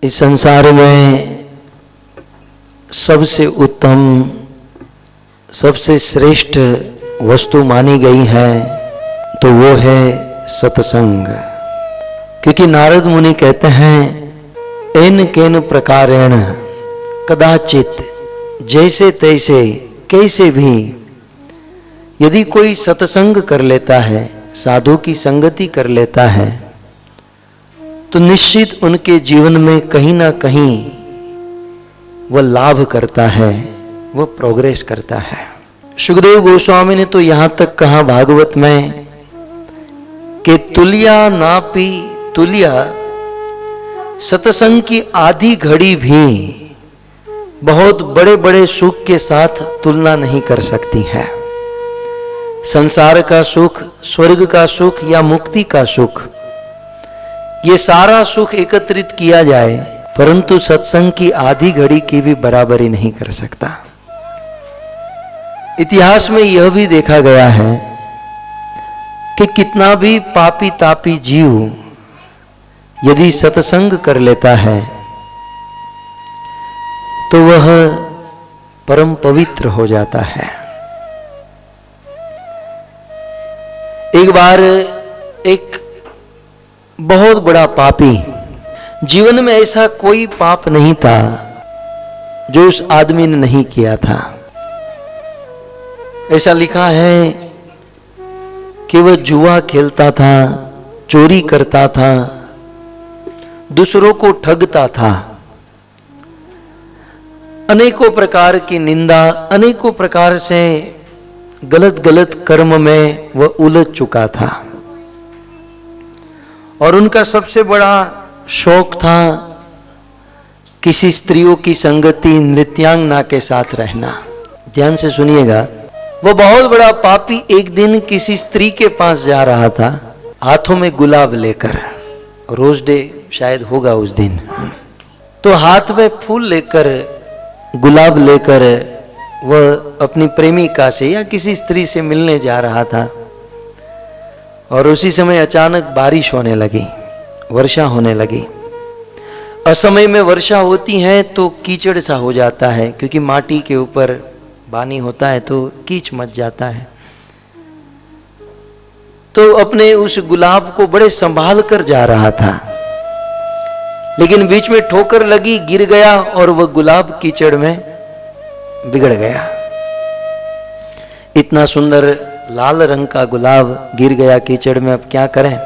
इस संसार में सबसे उत्तम, सबसे श्रेष्ठ वस्तु मानी गई है तो वो है सत्संग। क्योंकि नारद मुनि कहते हैं एन केन प्रकारेण कदाचित, जैसे तैसे कैसे भी यदि कोई सत्संग कर लेता है, साधु की संगति कर लेता है, तो निश्चित उनके जीवन में कहीं ना कहीं वह लाभ करता है, वह प्रोग्रेस करता है। सुखदेव गोस्वामी ने तो यहां तक कहा भागवत में कि तुल्या नापी तुल्या, सत्संग की आधी घड़ी भी बहुत बड़े बड़े सुख के साथ तुलना नहीं कर सकती है। संसार का सुख, स्वर्ग का सुख या मुक्ति का सुख, ये सारा सुख एकत्रित किया जाए परंतु सत्संग की आधी घड़ी की भी बराबरी नहीं कर सकता। इतिहास में यह भी देखा गया है कि कितना भी पापी तापी जीव यदि सत्संग कर लेता है तो वह परम पवित्र हो जाता है। एक बार एक बहुत बड़ा पापी, जीवन में ऐसा कोई पाप नहीं था जो उस आदमी ने नहीं किया था। ऐसा लिखा है कि वह जुआ खेलता था, चोरी करता था, दूसरों को ठगता था, अनेकों प्रकार की निंदा, अनेकों प्रकार से गलत गलत कर्म में वह उलझ चुका था। और उनका सबसे बड़ा शौक था किसी स्त्रियों की संगति, नृत्यांगना के साथ रहना। ध्यान से सुनिएगा, वो बहुत बड़ा पापी एक दिन किसी स्त्री के पास जा रहा था, हाथों में गुलाब लेकर, रोज डे शायद होगा उस दिन, तो हाथ में फूल लेकर, गुलाब लेकर वह अपनी प्रेमिका से या किसी स्त्री से मिलने जा रहा था। और उसी समय अचानक बारिश होने लगी, वर्षा होने लगी। असमय में वर्षा होती है तो कीचड़ सा हो जाता है, क्योंकि माटी के ऊपर पानी होता है तो कीच मच जाता है। तो अपने उस गुलाब को बड़े संभाल कर जा रहा था, लेकिन बीच में ठोकर लगी, गिर गया और वह गुलाब कीचड़ में बिगड़ गया। इतना सुंदर लाल रंग का गुलाब गिर गया कीचड़ में, अब क्या करें।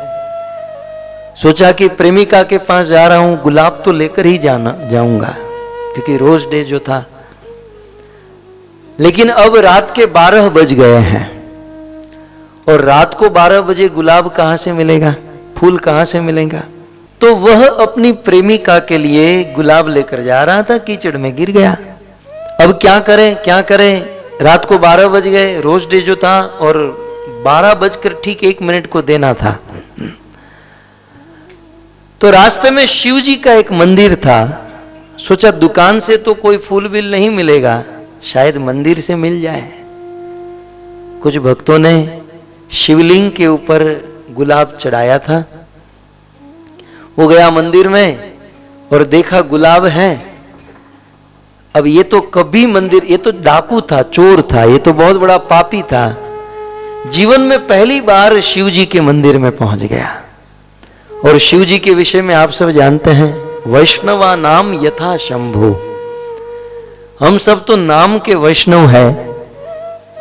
सोचा कि प्रेमिका के पास जा रहा हूं, गुलाब तो लेकर ही जाऊंगा, क्योंकि रोज डे जो था। लेकिन अब रात के 12 बज गए हैं और रात को 12 बजे गुलाब कहां से मिलेगा, फूल कहां से मिलेगा। तो वह अपनी प्रेमिका के लिए गुलाब लेकर जा रहा था, कीचड़ में गिर गया। अब क्या करें क्या करें, रात को 12 बज गए, रोज डे जो था, और 12 बजकर ठीक 1 मिनट को देना था। तो रास्ते में शिव जी का एक मंदिर था। सोचा दुकान से तो कोई फूल बिल नहीं मिलेगा, शायद मंदिर से मिल जाए। कुछ भक्तों ने शिवलिंग के ऊपर गुलाब चढ़ाया था। वो गया मंदिर में और देखा गुलाब है। अब ये तो कभी मंदिर, ये तो डाकू था, चोर था, ये तो बहुत बड़ा पापी था, जीवन में पहली बार शिव जी के मंदिर में पहुंच गया। और शिव जी के विषय में आप सब जानते हैं, वैष्णवा नाम यथा शंभु। हम सब तो नाम के वैष्णव है।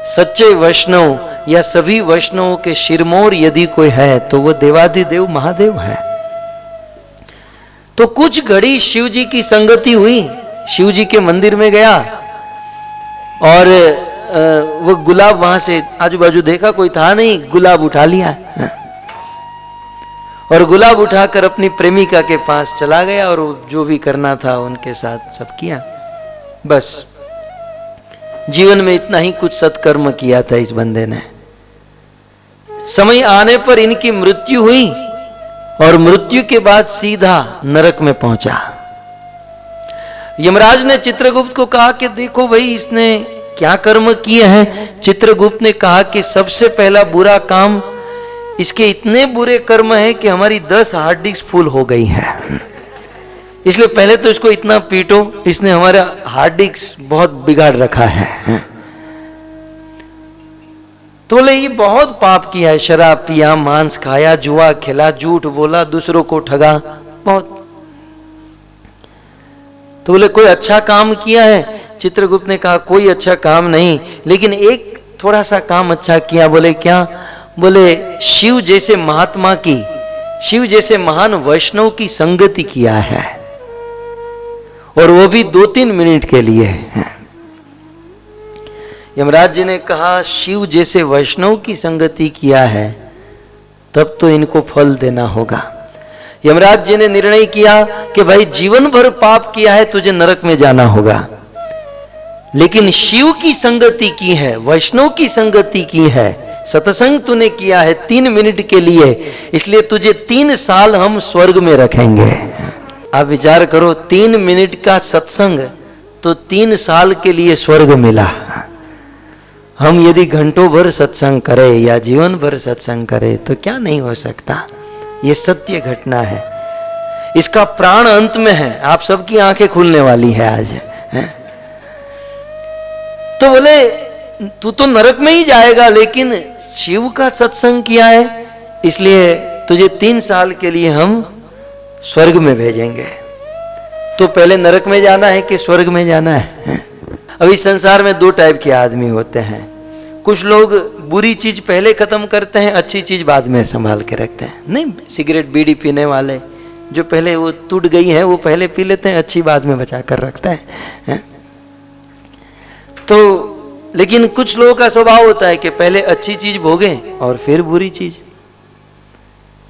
सच्चे वैष्णव या सभी वैष्णवों के शिरमोर यदि कोई है तो वह देवाधिदेव महादेव है। तो कुछ घड़ी शिव जी की संगति हुई, शिव जी के मंदिर में गया और वो गुलाब वहां से आजू बाजू देखा, कोई था नहीं, गुलाब उठा लिया और गुलाब उठाकर अपनी प्रेमिका के पास चला गया और जो भी करना था उनके साथ सब किया। बस जीवन में इतना ही कुछ सत्कर्म किया था इस बंदे ने। समय आने पर इनकी मृत्यु हुई और मृत्यु के बाद सीधा नरक में पहुंचा। यमराज ने चित्रगुप्त को कहा कि देखो भाई इसने क्या कर्म किए हैं। चित्रगुप्त ने कहा कि सबसे पहला बुरा काम, इसके इतने बुरे कर्म हैं कि हमारी 10 हार्ड डिस्क फुल हो गई है। इसलिए पहले तो इसको इतना पीटो, इसने हमारा हार्ड डिस्क बहुत बिगाड़ रखा है। तो बोले ये बहुत पाप किया है, शराब पिया, मांस खाया, जुआ खेला, झूठ बोला, दूसरों को ठगा, बहुत। तो बोले कोई अच्छा काम किया है? चित्रगुप्त ने कहा कोई अच्छा काम नहीं, लेकिन एक थोड़ा सा काम अच्छा किया। बोले क्या? बोले शिव जैसे महात्मा की, शिव जैसे महान वैष्णव की संगति किया है, और वो भी 2-3 मिनट के लिए। यमराज जी ने कहा शिव जैसे वैष्णव की संगति किया है, तब तो इनको फल देना होगा। यमराज जी ने निर्णय किया कि भाई जीवन भर पाप किया है, तुझे नरक में जाना होगा, लेकिन शिव की संगति की है, वैष्णव की संगति की है, सत्संग तूने किया है 3 मिनट के लिए, इसलिए तुझे 3 साल हम स्वर्ग में रखेंगे। आप विचार करो, 3 मिनट का सत्संग तो 3 साल के लिए स्वर्ग मिला। हम यदि घंटों भर सत्संग करें या जीवन भर सत्संग करें तो क्या नहीं हो सकता। ये सत्य घटना है, इसका प्राण अंत में है। आप सबकी आंखें खुलने वाली है आज, है? तो बोले तू तो नरक में ही जाएगा, लेकिन शिव का सत्संग किया है, इसलिए तुझे 3 साल के लिए हम स्वर्ग में भेजेंगे। तो पहले नरक में जाना है कि स्वर्ग में जाना है? अभी संसार में 2 टाइप के आदमी होते हैं। कुछ लोग बुरी चीज पहले खत्म करते हैं, अच्छी चीज बाद में संभाल के रखते हैं। नहीं, सिगरेट बीड़ी पीने वाले जो पहले वो टूट गई है वो पहले पी लेते हैं, अच्छी बाद में बचा कर रखते हैं। तो लेकिन कुछ लोगों का स्वभाव होता है कि पहले अच्छी चीज भोगे और फिर बुरी चीज।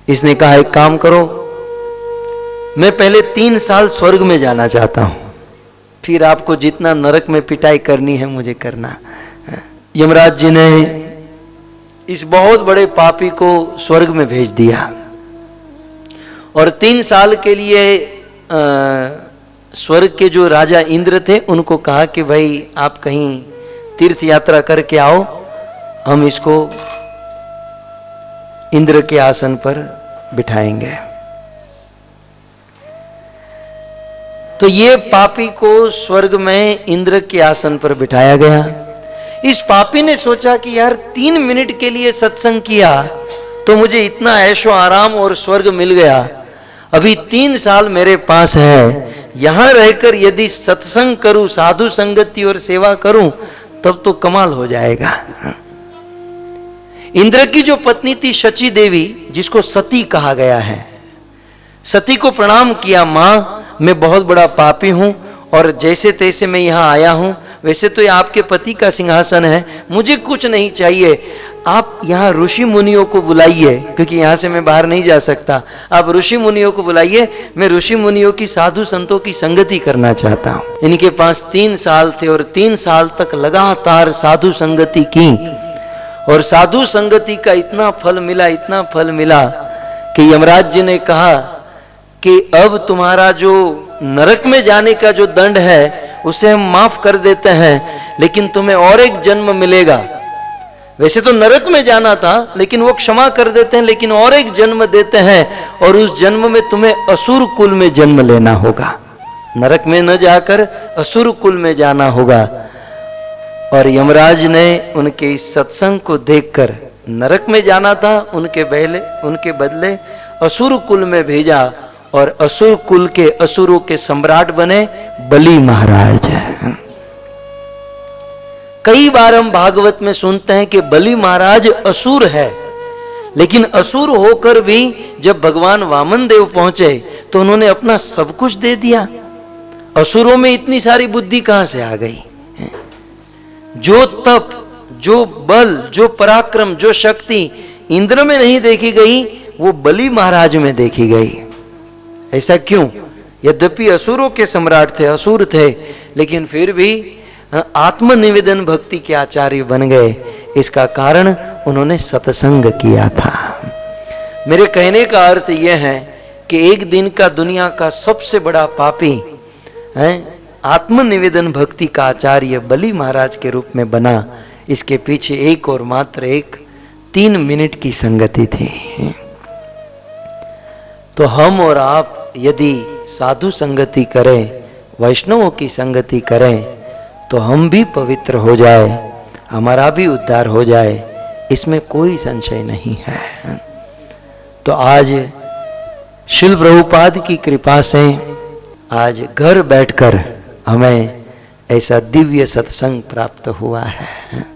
इसने कहा एक काम करो, मैं पहले 3 साल स्वर्ग में जाना चाहता हूं, फिर आपको जितना नरक में पिटाई करनी है मुझे करना। यमराज जी ने इस बहुत बड़े पापी को स्वर्ग में भेज दिया और 3 साल के लिए स्वर्ग के जो राजा इंद्र थे उनको कहा कि भाई आप कहीं तीर्थ यात्रा करके आओ, हम इसको इंद्र के आसन पर बिठाएंगे। तो ये पापी को स्वर्ग में इंद्र के आसन पर बिठाया गया। इस पापी ने सोचा कि यार 3 मिनट के लिए सत्संग किया तो मुझे इतना ऐशो आराम और स्वर्ग मिल गया, अभी 3 साल मेरे पास है, यहां रहकर यदि सत्संग करूं, साधु संगति और सेवा करूं, तब तो कमाल हो जाएगा। इंद्र की जो पत्नी थी शची देवी, जिसको सती कहा गया है, सती को प्रणाम किया, मां मैं बहुत बड़ा पापी हूं और जैसे तैसे मैं यहां आया हूं, वैसे तो ये आपके पति का सिंहासन है, मुझे कुछ नहीं चाहिए, आप यहाँ ऋषि मुनियों को बुलाइए, क्योंकि यहाँ से मैं बाहर नहीं जा सकता, आप ऋषि मुनियों को बुलाइए, मैं ऋषि मुनियों की साधु संतों की संगति करना चाहता हूँ। इनके पास 3 साल थे और 3 साल तक लगातार साधु संगति की और साधु संगति का इतना फल मिला, इतना फल मिला कि यमराज जी ने कहा कि अब तुम्हारा जो नरक में जाने का जो दंड है उसे हम माफ कर देते हैं, लेकिन तुम्हें और एक जन्म मिलेगा। वैसे तो नरक में जाना था, लेकिन वो क्षमा कर देते हैं, लेकिन और एक जन्म देते हैं और उस जन्म में तुम्हें असुर कुल में जन्म लेना होगा, नरक में न जाकर असुर कुल में जाना होगा। और यमराज ने उनके इस सत्संग को देखकर, नरक में जाना था उनके बदले असुर कुल में भेजा और असुर कुल के असुरों के सम्राट बने बलि महाराज। कई बार हम भागवत में सुनते हैं कि बलि महाराज असुर है, लेकिन असुर होकर भी जब भगवान वामन देव पहुंचे तो उन्होंने अपना सब कुछ दे दिया। असुरों में इतनी सारी बुद्धि कहां से आ गई? जो तप, जो बल, जो पराक्रम, जो शक्ति इंद्र में नहीं देखी गई, वो बलि महाराज में देखी गई। ऐसा क्यों? यद्यपि असुरों के सम्राट थे, असुर थे, लेकिन फिर भी आत्मनिवेदन भक्ति के आचार्य बन गए। इसका कारण उन्होंने सत्संग किया था। मेरे कहने का अर्थ यह है कि एक दिन का दुनिया का सबसे बड़ा पापी है, आत्मनिवेदन भक्ति का आचार्य बलि महाराज के रूप में बना। इसके पीछे एक और मात्र एक 3 मिनट की संगति थी। तो हम और आप यदि साधु संगति करें, वैष्णवों की संगति करें, तो हम भी पवित्र हो जाए, हमारा भी उद्धार हो जाए, इसमें कोई संशय नहीं है। तो आज शिल प्रभुपाद की कृपा से आज घर बैठकर हमें ऐसा दिव्य सत्संग प्राप्त हुआ है।